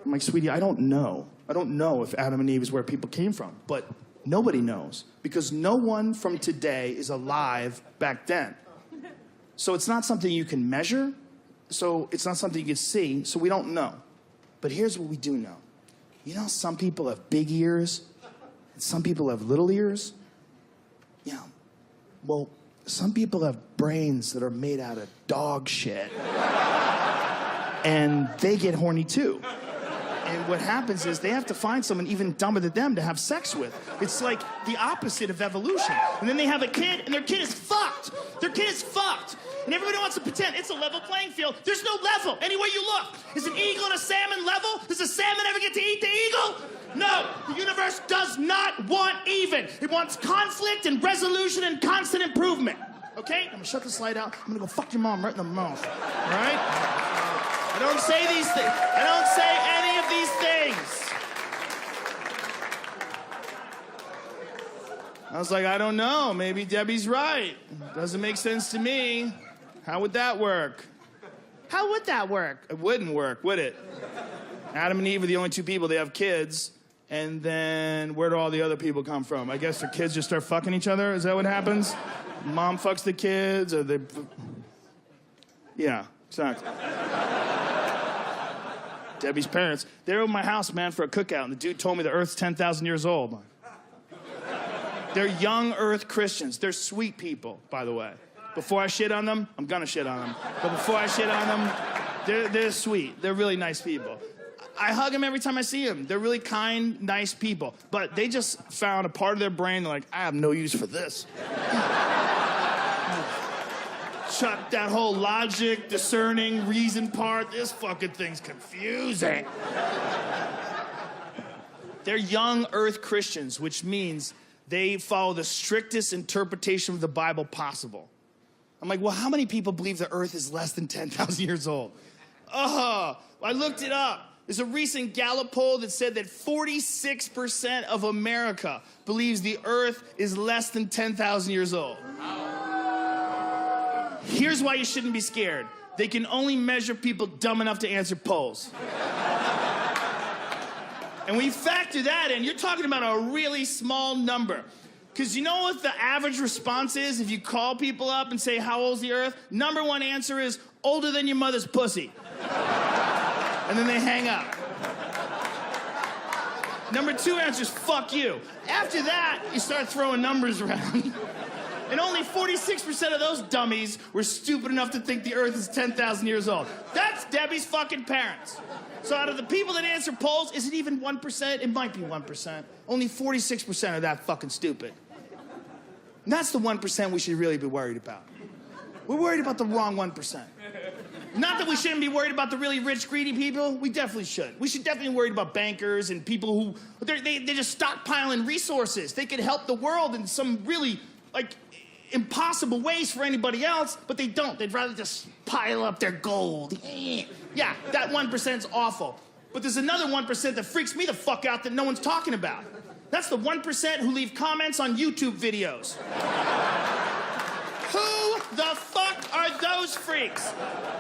I'm like, sweetie, I don't know. I don't know if Adam and Eve is where people came from. But nobody knows. Because no one from today is alive back then. So it's not something you can measure. So it's not something you can see. So we don't know. But here's what we do know. You know, some people have big ears. And some people have little ears. Yeah. Well, some people have brains that are made out of dog shit. And they get horny too. And what happens is they have to find someone even dumber than them to have sex with. It's like the opposite of evolution. And then they have a kid, and their kid is fucked. Their kid is fucked. And everybody wants to pretend it's a level playing field. There's no level anywhere you look. Is an eagle and a salmon level? Does a salmon ever get to eat the eagle? No, the universe does not want even. It wants conflict and resolution and constant improvement. Okay? I'm gonna shut this light out. I'm gonna go fuck your mom right in the mouth. All right? I don't say these things. I don't say any of these things. I was like, I don't know. Maybe Debbie's right. Doesn't make sense to me. How would that work? How would that work? It wouldn't work, would it? Adam and Eve are the only two people. They have kids. And then where do all the other people come from? I guess the kids just start fucking each other? Is that what happens? Mom fucks the kids, or they... Yeah, exactly. Debbie's parents, they were at my house, man, for a cookout, and the dude told me the Earth's 10,000 years old. They're young Earth Christians. They're sweet people, by the way. Before I shit on them, I'm gonna shit on them. But before I shit on them, they're sweet. They're really nice people. I hug them every time I see them. They're really kind, nice people. But they just found a part of their brain, they're like, I have no use for this. Shut that whole logic, discerning, reason part. This fucking thing's confusing. They're young Earth Christians, which means they follow the strictest interpretation of the Bible possible. I'm like, well, how many people believe the Earth is less than 10,000 years old? I looked it up. There's a recent Gallup poll that said that 46% of America believes the Earth is less than 10,000 years old. Here's why you shouldn't be scared. They can only measure people dumb enough to answer polls. And when you factor that in, you're talking about a really small number. Because you know what the average response is if you call people up and say, how old's the Earth? Number one answer is, older than your mother's pussy. And then they hang up. Number two answer is, fuck you. After that, you start throwing numbers around. And only 46% of those dummies were stupid enough to think the Earth is 10,000 years old. That's Debbie's fucking parents. So out of the people that answer polls, is it even 1%? It might be 1%. Only 46% are that fucking stupid. And that's the 1% we should really be worried about. We're worried about the wrong 1%. Not that we shouldn't be worried about the really rich, greedy people. We definitely should. We should definitely be worried about bankers and people who, they're just stockpiling resources. They could help the world in some really, like, impossible ways for anybody else, but they don't. They'd rather just pile up their gold. Yeah, that 1%'s awful. But there's another 1% that freaks me the fuck out that no one's talking about. That's the 1% who leave comments on YouTube videos. Who the fuck are those freaks?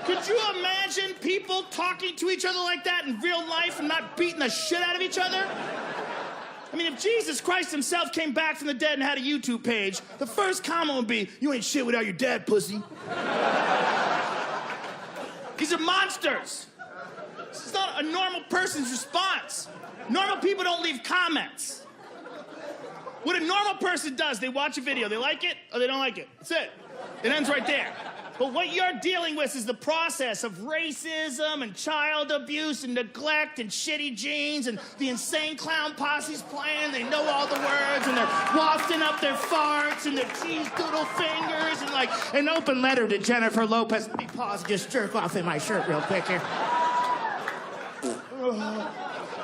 Could you imagine people talking to each other like that in real life and not beating the shit out of each other? I mean, if Jesus Christ himself came back from the dead and had a YouTube page, the first comment would be, you ain't shit without your dad, pussy. These are monsters. This is not a normal person's response. Normal people don't leave comments. What a normal person does, they watch a video, they like it or they don't like it. That's it. It ends right there. But what you're dealing with is the process of racism and child abuse and neglect and shitty genes and the insane clown posse's playing. They know all the words and they're wafting up their farts and their cheese doodle fingers and like an open letter to Jennifer Lopez. Let me pause and just jerk off in my shirt real quick here.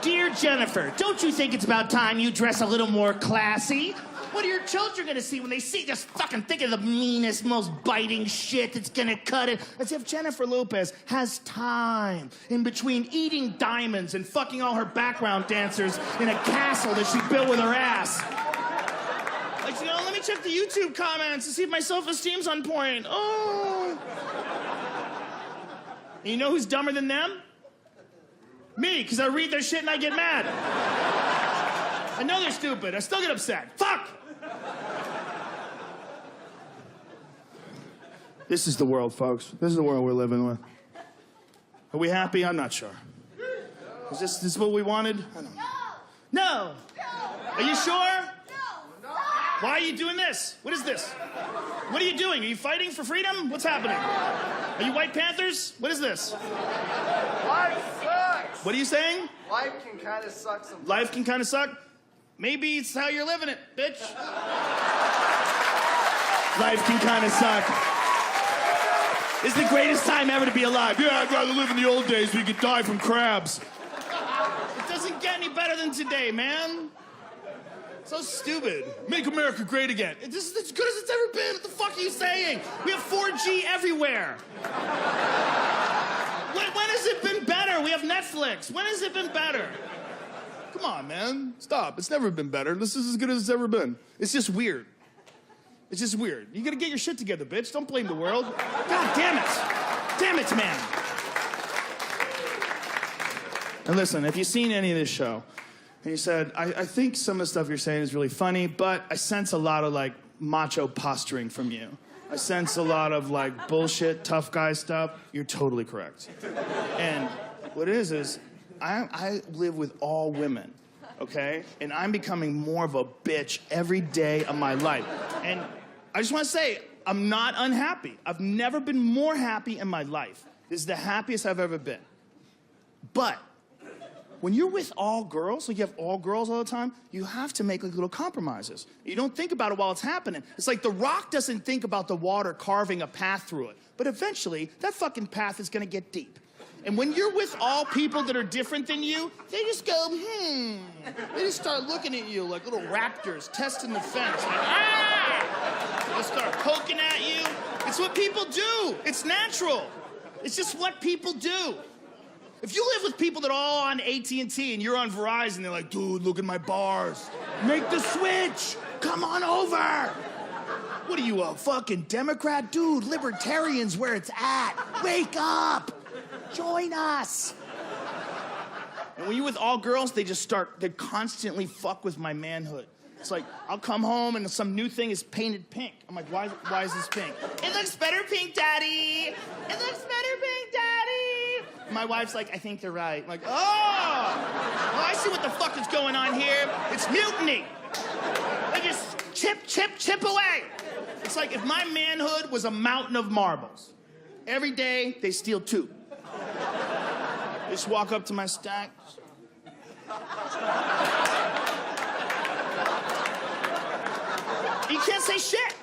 Dear Jennifer, don't you think it's about time you dress a little more classy? What are your children gonna see when they see just fucking think of the meanest, most biting shit that's gonna cut it? As if Jennifer Lopez has time in between eating diamonds and fucking all her background dancers in a castle that she built with her ass. Like, you know, let me check the YouTube comments to see if my self-esteem's on point. Oh. And you know who's dumber than them? Me, because I read their shit and I get mad. I know they're stupid. I still get upset. Fuck! This is the world, folks. This is the world we're living with. Are we happy? I'm not sure. Is this what we wanted? I don't know. No! Are you sure? No! Why are you doing this? What is this? What are you doing? Are you fighting for freedom? What's happening? Are you White Panthers? What is this? Life sucks. What are you saying? Life can kind of suck sometimes. Life can kind of suck? Maybe it's how you're living it, bitch. Life can kind of suck. It's the greatest time ever to be alive. Yeah, I'd rather live in the old days where you could die from crabs. It doesn't get any better than today, man. So stupid. Make America great again. This is as good as it's ever been. What the fuck are you saying? We have 4G everywhere. When has it been better? We have Netflix. When has it been better? Come on, man. Stop. It's never been better. This is as good as it's ever been. It's just weird. It's just weird. You gotta get your shit together, bitch. Don't blame the world. God damn it. Damn it, man. And listen, if you've seen any of this show, and you said, I think some of the stuff you're saying is really funny, but I sense a lot of, like, macho posturing from you. I sense a lot of, like, bullshit, tough guy stuff. You're totally correct. And what it is I live with all women, okay? And I'm becoming more of a bitch every day of my life. And I just want to say, I'm not unhappy. I've never been more happy in my life. This is the happiest I've ever been. But when you're with all girls, like you have all girls all the time, you have to make like little compromises. You don't think about it while it's happening. It's like The Rock doesn't think about the water carving a path through it. But eventually, that fucking path is gonna get deep. And when you're with all people that are different than you, they just go, They just start looking at you like little raptors testing the fence. Like, ah! They start poking at you. It's what people do. It's natural. It's just what people do. If you live with people that are all on AT&T and you're on Verizon, they're like, dude, look at my bars. Make the switch. Come on over. What are you, a fucking Democrat? Dude, libertarian's where it's at. Wake up. Join us. And when you're with all girls, they constantly fuck with my manhood. It's like, I'll come home and some new thing is painted pink. I'm like, why is this pink? It looks better pink, Daddy. It looks better pink, Daddy. My wife's like, I think you're right. I'm like, oh, well, I see what the fuck is going on here. It's mutiny. They just chip away. It's like if my manhood was a mountain of marbles. Every day, they steal 2. Just walk up to my stack. You can't say shit.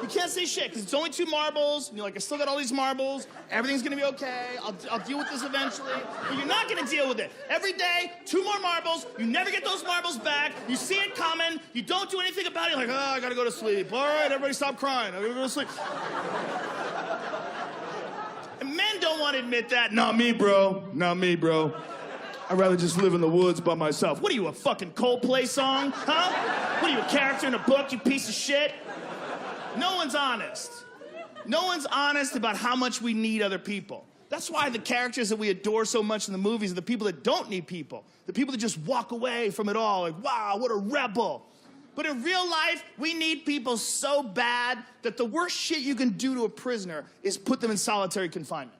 You can't say shit, because it's only 2 marbles, and you're like, I still got all these marbles, everything's gonna be okay, I'll deal with this eventually. But you're not gonna deal with it. Every day, 2 more marbles, you never get those marbles back, you see it coming, you don't do anything about it, you're like, oh, I gotta go to sleep. All right, everybody stop crying, I gotta go to sleep. And men don't want to admit that. Not me, bro. Not me, bro. I'd rather just live in the woods by myself. What are you, a fucking Coldplay song? Huh? What are you, a character in a book, you piece of shit? No one's honest. No one's honest about how much we need other people. That's why the characters that we adore so much in the movies are the people that don't need people. The people that just walk away from it all, like, wow, what a rebel. But in real life, we need people so bad that the worst shit you can do to a prisoner is put them in solitary confinement.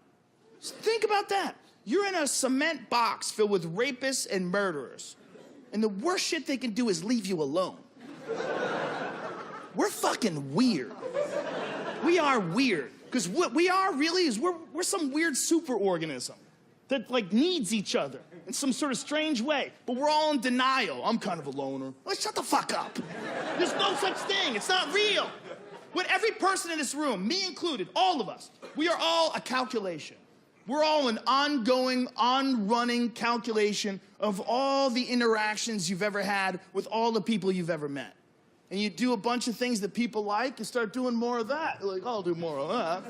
Just think about that. You're in a cement box filled with rapists and murderers. And the worst shit they can do is leave you alone. We're fucking weird. We are weird. Because what we are really is we're some weird superorganism that like needs each other in some sort of strange way. But we're all in denial. I'm kind of a loner. Well, shut the fuck up. There's no such thing. It's not real. What every person in this room, me included, all of us, we are all a calculation. We're all an ongoing, on-running calculation of all the interactions you've ever had with all the people you've ever met. And you do a bunch of things that people like and start doing more of that. You're like, I'll do more of that.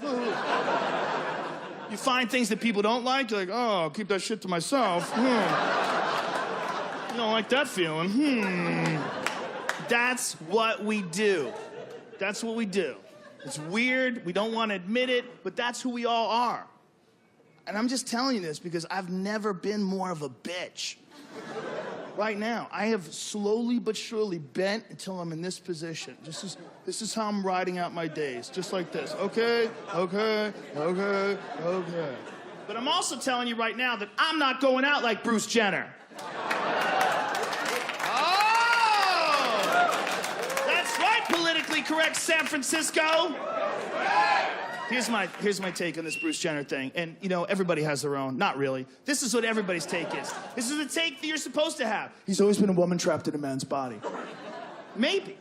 You find things that people don't like, you're like, oh, I'll keep that shit to myself. You don't like that feeling. That's what we do. That's what we do. It's weird, we don't want to admit it, but that's who we all are. And I'm just telling you this because I've never been more of a bitch. Right now, I have slowly but surely bent until I'm in this position. This is how I'm riding out my days, just like this. Okay. But I'm also telling you right now that I'm not going out like Bruce Jenner. Oh! That's right, politically correct San Francisco. Here's my take on this Bruce Jenner thing. And, you know, everybody has their own. Not really. This is what everybody's take is. This is the take that you're supposed to have. He's always been a woman trapped in a man's body. Maybe.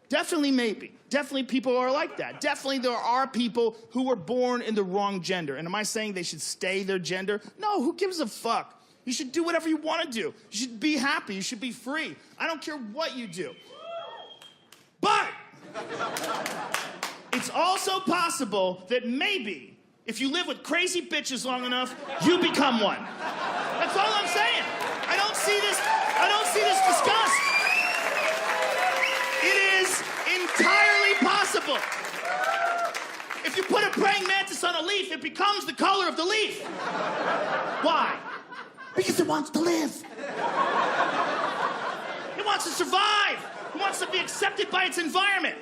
Definitely maybe. Definitely people are like that. Definitely there are people who were born in the wrong gender. And am I saying they should stay their gender? No, who gives a fuck? You should do whatever you want to do. You should be happy. You should be free. I don't care what you do. But it's also possible that maybe if you live with crazy bitches long enough, you become one. That's all I'm saying. I don't see this discussed. It is entirely possible. If you put a praying mantis on a leaf, it becomes the color of the leaf. Why? Because it wants to live. It wants to survive. It wants to be accepted by its environment.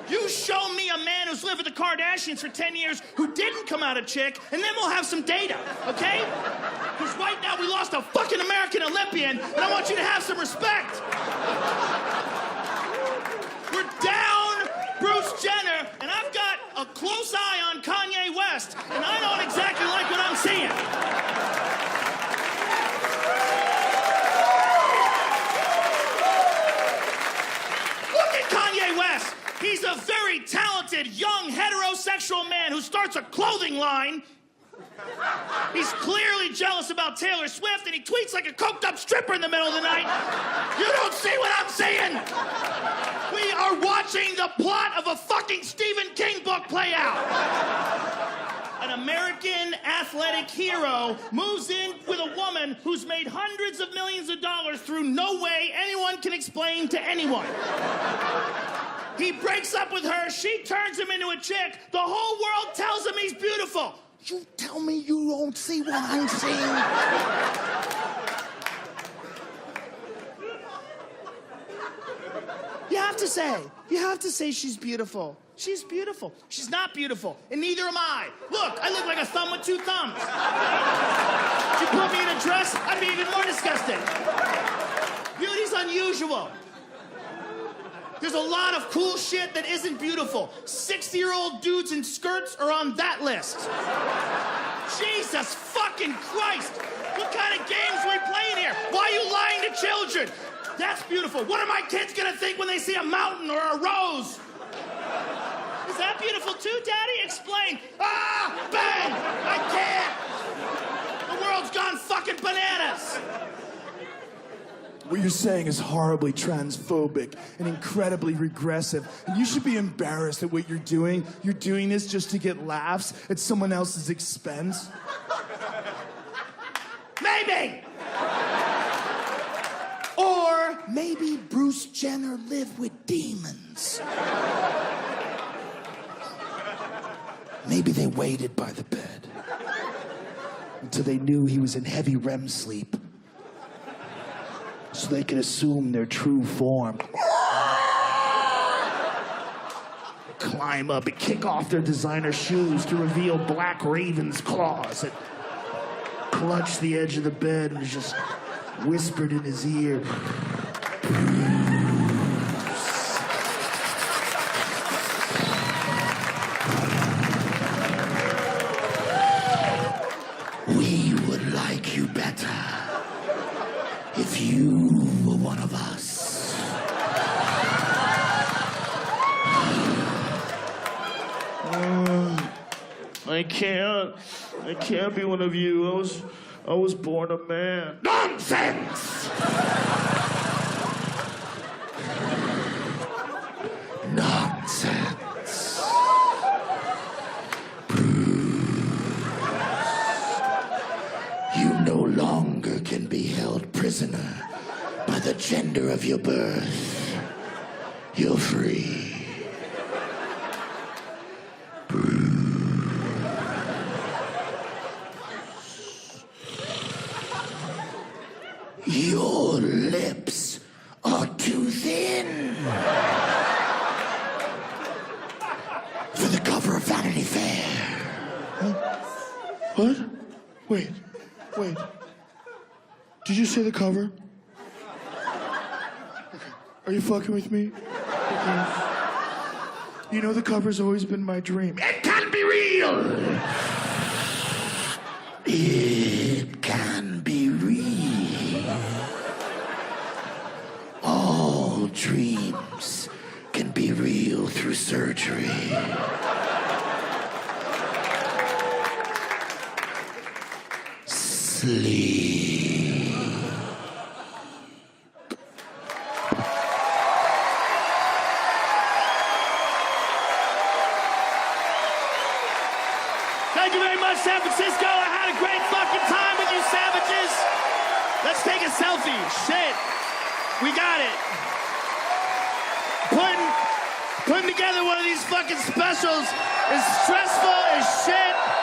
You show me a man who's lived with the Kardashians for 10 years who didn't come out a chick, and then we'll have some data, okay? Because right now we lost a fucking American Olympian, and I want you to have some respect. We're down Bruce Jenner, and I've got a close eye on Kanye West, and I don't exactly like what I'm seeing. He's a very talented, young, heterosexual man who starts a clothing line. He's clearly jealous about Taylor Swift, and he tweets like a coked-up stripper in the middle of the night. You don't see what I'm seeing? We are watching the plot of a fucking Stephen King book play out. An American athletic hero moves in with a woman who's made hundreds of millions of dollars through no way anyone can explain to anyone. He breaks up with her, she turns him into a chick, the whole world tells him he's beautiful. You tell me you don't see what I'm seeing? You have to say she's beautiful. She's beautiful. She's not beautiful, and neither am I. Look, I look like a thumb with two thumbs. If you put me in a dress, I'd be even more disgusting. Beauty's unusual. There's a lot of cool shit that isn't beautiful. 60-year-old dudes in skirts are on that list. Jesus fucking Christ! What kind of games are we playing here? Why are you lying to children? That's beautiful. What are my kids gonna think when they see a mountain or a rose? Is that beautiful too, Daddy? Explain. Ah! Bang! I can't! The world's gone fucking bananas! What you're saying is horribly transphobic and incredibly regressive. And you should be embarrassed at what you're doing. You're doing this just to get laughs at someone else's expense. Maybe! Or maybe Bruce Jenner lived with demons. Maybe they waited by the bed until they knew he was in heavy REM sleep, so they could assume their true form. Climb up and kick off their designer shoes to reveal black raven's claws that clutched the edge of the bed and just whispered in his ear. I can't be one of you. I was born a man. Nonsense! Nonsense. You no longer can be held prisoner by the gender of your birth. You're free. Your lips are too thin for the cover of Vanity Fair. What? Wait. Did you say the cover? Okay. Are you fucking with me? Okay. You know the cover's always been my dream. It can be real. It can be real. All dreams can be real through surgery. Sleep. Thank you very much, San Francisco. I had a great fucking time with you savages. Let's take a selfie. Shit. We got it. Putting together one of these fucking specials is stressful as shit.